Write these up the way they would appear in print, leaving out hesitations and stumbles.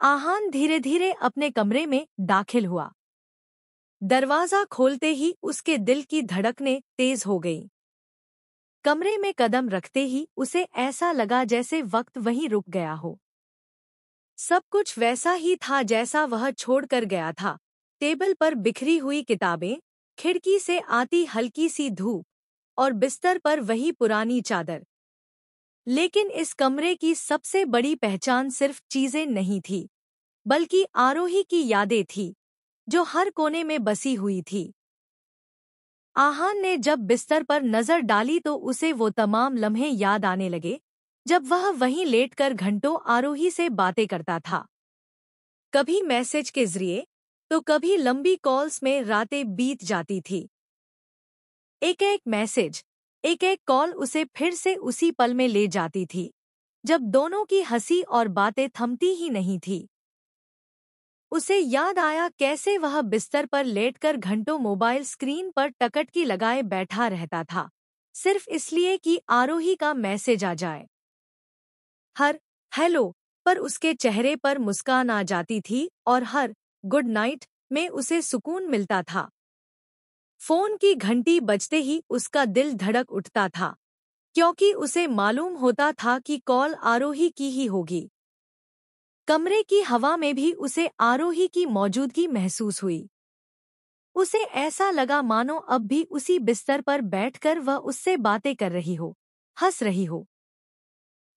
आहान धीरे धीरे अपने कमरे में दाखिल हुआ। दरवाजा खोलते ही उसके दिल की धड़कनें तेज हो गईं। कमरे में कदम रखते ही उसे ऐसा लगा जैसे वक्त वहीं रुक गया हो। सब कुछ वैसा ही था जैसा वह छोड़कर गया था। टेबल पर बिखरी हुई किताबें, खिड़की से आती हल्की सी धूप और बिस्तर पर वही पुरानी चादर। लेकिन इस कमरे की सबसे बड़ी पहचान सिर्फ चीजें नहीं थी, बल्कि आरोही की यादें थी, जो हर कोने में बसी हुई थी। आहान ने जब बिस्तर पर नजर डाली तो उसे वो तमाम लम्हे याद आने लगे, जब वह वहीं लेटकर घंटों आरोही से बातें करता था। कभी मैसेज के जरिए, तो कभी लंबी कॉल्स में रातें बीत जाती थी। एक एक मैसेज, एक एक कॉल उसे फिर से उसी पल में ले जाती थी, जब दोनों की हंसी और बातें थमती ही नहीं थी। उसे याद आया कैसे वह बिस्तर पर लेटकर घंटों मोबाइल स्क्रीन पर टकटकी लगाए बैठा रहता था, सिर्फ इसलिए कि आरोही का मैसेज आ जाए। हर हेलो पर उसके चेहरे पर मुस्कान आ जाती थी और हर गुड नाइट में उसे सुकून मिलता था। फोन की घंटी बजते ही उसका दिल धड़क उठता था, क्योंकि उसे मालूम होता था कि कॉल आरोही की ही होगी। कमरे की हवा में भी उसे आरोही की मौजूदगी महसूस हुई। उसे ऐसा लगा मानो अब भी उसी बिस्तर पर बैठकर वह उससे बातें कर रही हो, हंस रही हो।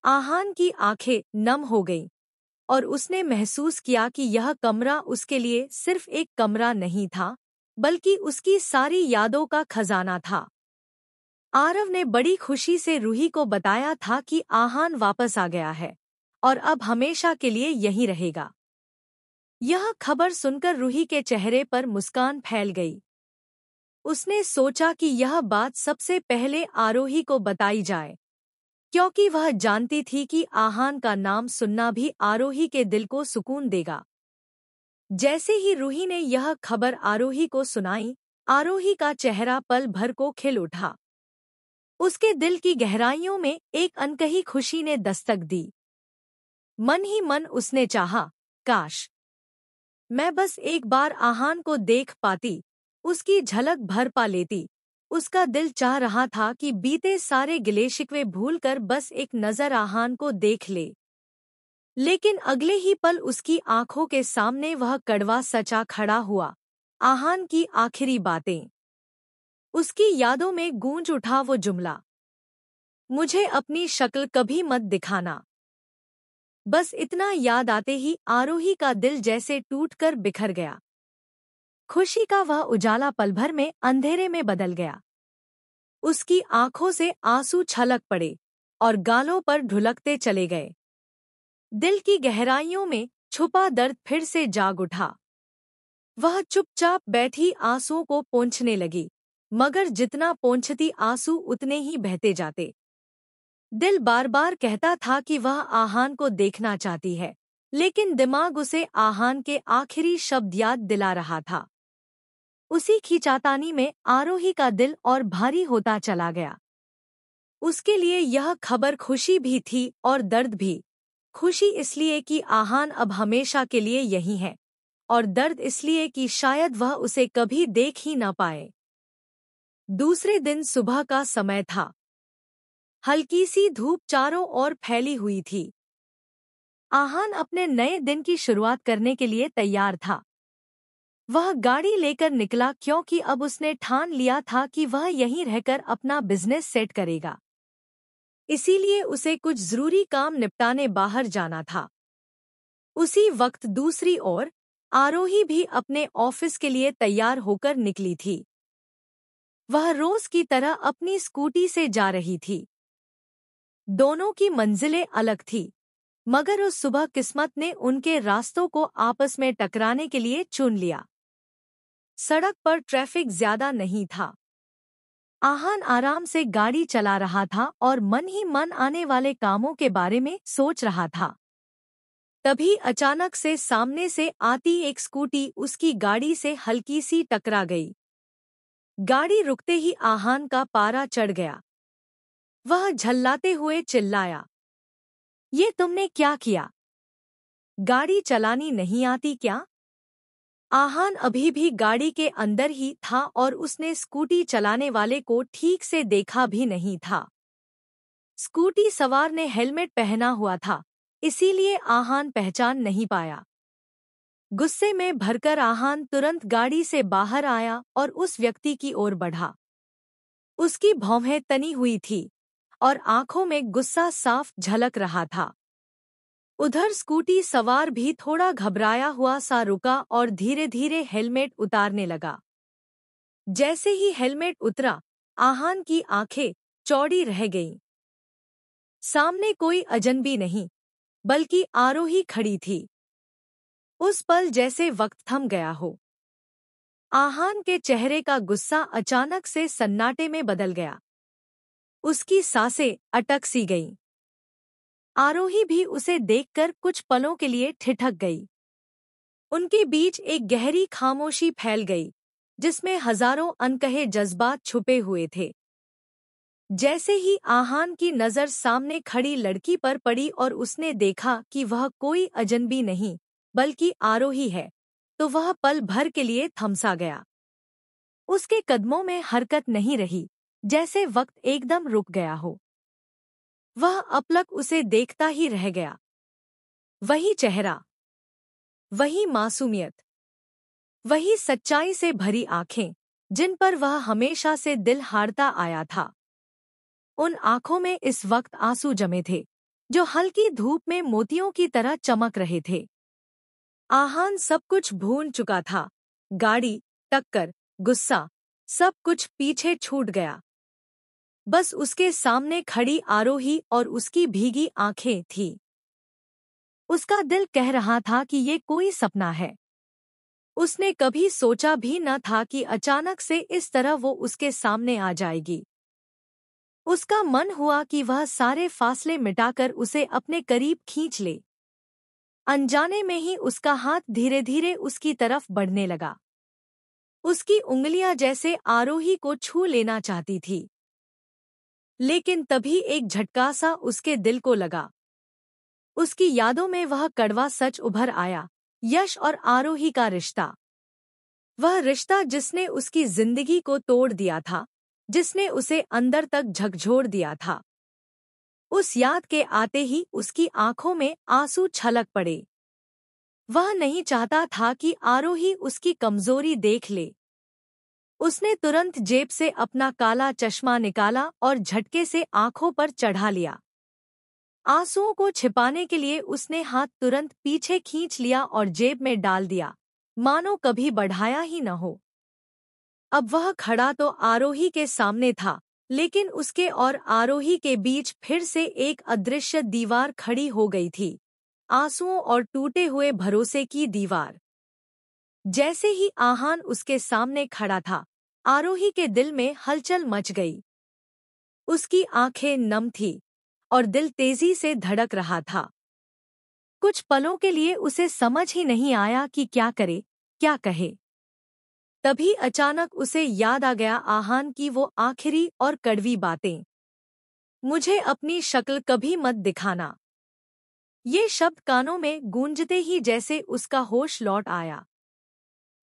आहान की आंखें नम हो गईं और उसने महसूस किया कि यह कमरा उसके लिए सिर्फ एक कमरा नहीं था, बल्कि उसकी सारी यादों का खजाना था। आरव ने बड़ी खुशी से रूही को बताया था कि आहान वापस आ गया है और अब हमेशा के लिए यहीं रहेगा। यह खबर सुनकर रूही के चेहरे पर मुस्कान फैल गई। उसने सोचा कि यह बात सबसे पहले आरोही को बताई जाए, क्योंकि वह जानती थी कि आहान का नाम सुनना भी आरोही के दिल को सुकून देगा। जैसे ही रूही ने यह खबर आरोही को सुनाई, आरोही का चेहरा पल भर को खिल उठा। उसके दिल की गहराइयों में एक अनकही खुशी ने दस्तक दी। मन ही मन उसने चाहा, काश मैं बस एक बार आहान को देख पाती, उसकी झलक भर पा लेती। उसका दिल चाह रहा था कि बीते सारे गिले शिकवे भूलकर बस एक नजर आहान को देख ले। लेकिन अगले ही पल उसकी आंखों के सामने वह कड़वा सचा खड़ा हुआ, आहान की आखिरी बातें। उसकी यादों में गूंज उठा वो जुमला, मुझे अपनी शक्ल कभी मत दिखाना। बस इतना याद आते ही आरोही का दिल जैसे टूटकर बिखर गया। खुशी का वह उजाला पल भर में अंधेरे में बदल गया। उसकी आंखों से आंसू छलक पड़े और गालों पर ढुलकते चले गए। दिल की गहराइयों में छुपा दर्द फिर से जाग उठा। वह चुपचाप बैठी आंसुओं को पोंछने लगी, मगर जितना पोंछती आंसू उतने ही बहते जाते। दिल बार बार कहता था कि वह आहान को देखना चाहती है, लेकिन दिमाग उसे आहान के आखिरी शब्द याद दिला रहा था। उसी खींचातानी में आरोही का दिल और भारी होता चला गया। उसके लिए यह खबर खुशी भी थी और दर्द भी। खुशी इसलिए कि आहान अब हमेशा के लिए यही है, और दर्द इसलिए कि शायद वह उसे कभी देख ही न पाए। दूसरे दिन सुबह का समय था। हल्की सी धूप चारों ओर फैली हुई थी। आहान अपने नए दिन की शुरुआत करने के लिए तैयार था। वह गाड़ी लेकर निकला क्योंकि अब उसने ठान लिया था कि वह यहीं रहकर अपना बिजनेस सेट करेगा। इसीलिए उसे कुछ जरूरी काम निपटाने बाहर जाना था। उसी वक्त दूसरी ओर आरोही भी अपने ऑफिस के लिए तैयार होकर निकली थी। वह रोज की तरह अपनी स्कूटी से जा रही थी। दोनों की मंजिलें अलग थी, मगर उस सुबह किस्मत ने उनके रास्तों को आपस में टकराने के लिए चुन लिया। सड़क पर ट्रैफिक ज्यादा नहीं था। आहान आराम से गाड़ी चला रहा था और मन ही मन आने वाले कामों के बारे में सोच रहा था। तभी अचानक से सामने से आती एक स्कूटी उसकी गाड़ी से हल्की सी टकरा गई। गाड़ी रुकते ही आहान का पारा चढ़ गया। वह झल्लाते हुए चिल्लाया, ये तुमने क्या किया? गाड़ी चलानी नहीं आती क्या? आहान अभी भी गाड़ी के अंदर ही था और उसने स्कूटी चलाने वाले को ठीक से देखा भी नहीं था। स्कूटी सवार ने हेलमेट पहना हुआ था, इसीलिए आहान पहचान नहीं पाया। गुस्से में भरकर आहान तुरंत गाड़ी से बाहर आया और उस व्यक्ति की ओर बढ़ा। उसकी भौहें तनी हुई थी और आंखों में गुस्सा साफ झलक रहा था। उधर स्कूटी सवार भी थोड़ा घबराया हुआ सा रुका और धीरे धीरे हेलमेट उतारने लगा। जैसे ही हेलमेट उतरा, आहान की आंखें चौड़ी रह गईं। सामने कोई अजनबी नहीं, बल्कि आरोही खड़ी थी। उस पल जैसे वक्त थम गया हो। आहान के चेहरे का गुस्सा अचानक से सन्नाटे में बदल गया। उसकी सांसें अटक सी गईं। आरोही भी उसे देखकर कुछ पलों के लिए ठिठक गई। उनके बीच एक गहरी खामोशी फैल गई, जिसमें हजारों अनकहे जज्बात छुपे हुए थे। जैसे ही आहान की नजर सामने खड़ी लड़की पर पड़ी और उसने देखा कि वह कोई अजनबी नहीं, बल्कि आरोही है, तो वह पल भर के लिए थमसा गया। उसके कदमों में हरकत नहीं रही, जैसे वक्त एकदम रुक गया हो। वह अपलक उसे देखता ही रह गया। वही चेहरा, वही मासूमियत, वही सच्चाई से भरी आंखें, जिन पर वह हमेशा से दिल हारता आया था। उन आंखों में इस वक्त आंसू जमे थे, जो हल्की धूप में मोतियों की तरह चमक रहे थे। आहान सब कुछ भूल चुका था। गाड़ी, टक्कर, गुस्सा, सब कुछ पीछे छूट गया। बस उसके सामने खड़ी आरोही और उसकी भीगी आंखें थी। उसका दिल कह रहा था कि ये कोई सपना है। उसने कभी सोचा भी न था कि अचानक से इस तरह वो उसके सामने आ जाएगी। उसका मन हुआ कि वह सारे फासले मिटाकर उसे अपने करीब खींच ले। अनजाने में ही उसका हाथ धीरे धीरे उसकी तरफ बढ़ने लगा। उसकी उंगलियां जैसे आरोही को छू लेना चाहती थी। लेकिन तभी एक झटका सा उसके दिल को लगा। उसकी यादों में वह कड़वा सच उभर आया, यश और आरोही का रिश्ता। वह रिश्ता जिसने उसकी जिंदगी को तोड़ दिया था, जिसने उसे अंदर तक झकझोर दिया था। उस याद के आते ही उसकी आंखों में आंसू छलक पड़े। वह नहीं चाहता था कि आरोही उसकी कमजोरी देख ले। उसने तुरंत जेब से अपना काला चश्मा निकाला और झटके से आंखों पर चढ़ा लिया। आंसुओं को छिपाने के लिए उसने हाथ तुरंत पीछे खींच लिया और जेब में डाल दिया, मानो कभी बढ़ाया ही न हो। अब वह खड़ा तो आरोही के सामने था, लेकिन उसके और आरोही के बीच फिर से एक अदृश्य दीवार खड़ी हो गई थी, आंसुओं और टूटे हुए भरोसे की दीवार। जैसे ही आहान उसके सामने खड़ा था, आरोही के दिल में हलचल मच गई। उसकी आंखें नम थी और दिल तेजी से धड़क रहा था। कुछ पलों के लिए उसे समझ ही नहीं आया कि क्या करे, क्या कहे। तभी अचानक उसे याद आ गया आहान की वो आखिरी और कड़वी बातें। मुझे अपनी शक्ल कभी मत दिखाना। ये शब्द कानों में गूंजते ही जैसे उसका होश लौट आया।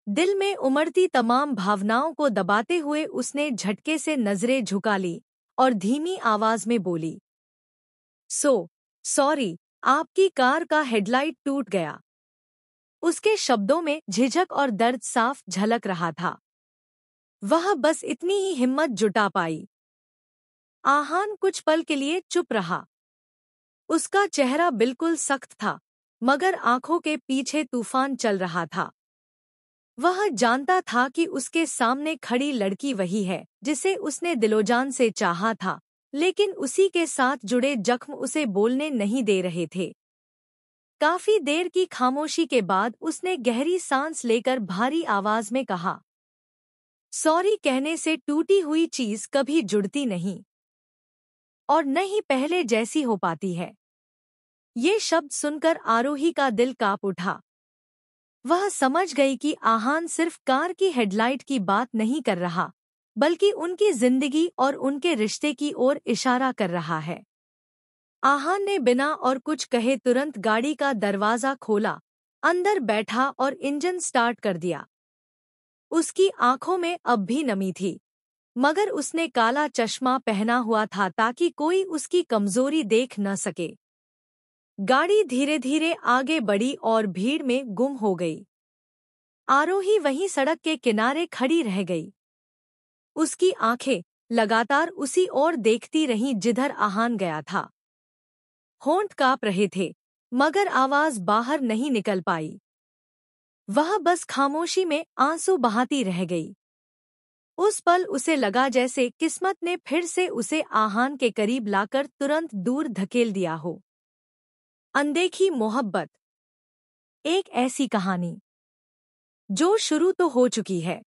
दिल में उमड़ती तमाम भावनाओं को दबाते हुए उसने झटके से नजरें झुका ली और धीमी आवाज में बोली, सॉरी, आपकी कार का हेडलाइट टूट गया। उसके शब्दों में झिझक और दर्द साफ झलक रहा था। वह बस इतनी ही हिम्मत जुटा पाई। आहान कुछ पल के लिए चुप रहा। उसका चेहरा बिल्कुल सख्त था, मगर आंखों के पीछे तूफान चल रहा था। वह जानता था कि उसके सामने खड़ी लड़की वही है जिसे उसने दिलोजान से चाहा था, लेकिन उसी के साथ जुड़े जख्म उसे बोलने नहीं दे रहे थे। काफी देर की खामोशी के बाद उसने गहरी सांस लेकर भारी आवाज में कहा, सॉरी कहने से टूटी हुई चीज कभी जुड़ती नहीं और न ही पहले जैसी हो पाती है। ये शब्द सुनकर आरोही का दिल कांप उठा। वह समझ गई कि आहान सिर्फ कार की हेडलाइट की बात नहीं कर रहा, बल्कि उनकी जिंदगी और उनके रिश्ते की ओर इशारा कर रहा है। आहान ने बिना और कुछ कहे तुरंत गाड़ी का दरवाजा खोला, अंदर बैठा और इंजन स्टार्ट कर दिया। उसकी आंखों में अब भी नमी थी, मगर उसने काला चश्मा पहना हुआ था ताकि कोई उसकी कमजोरी देख न सके। गाड़ी धीरे धीरे आगे बढ़ी और भीड़ में गुम हो गई। आरोही वहीं सड़क के किनारे खड़ी रह गई। उसकी आंखें लगातार उसी ओर देखती रहीं जिधर आहान गया था। होंठ कांप रहे थे, मगर आवाज बाहर नहीं निकल पाई। वह बस खामोशी में आंसू बहाती रह गई। उस पल उसे लगा जैसे किस्मत ने फिर से उसे आहान के करीब लाकर तुरंत दूर धकेल दिया हो। अनदेखी मोहब्बत, एक ऐसी कहानी जो शुरू तो हो चुकी है,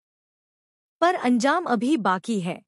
पर अंजाम अभी बाकी है।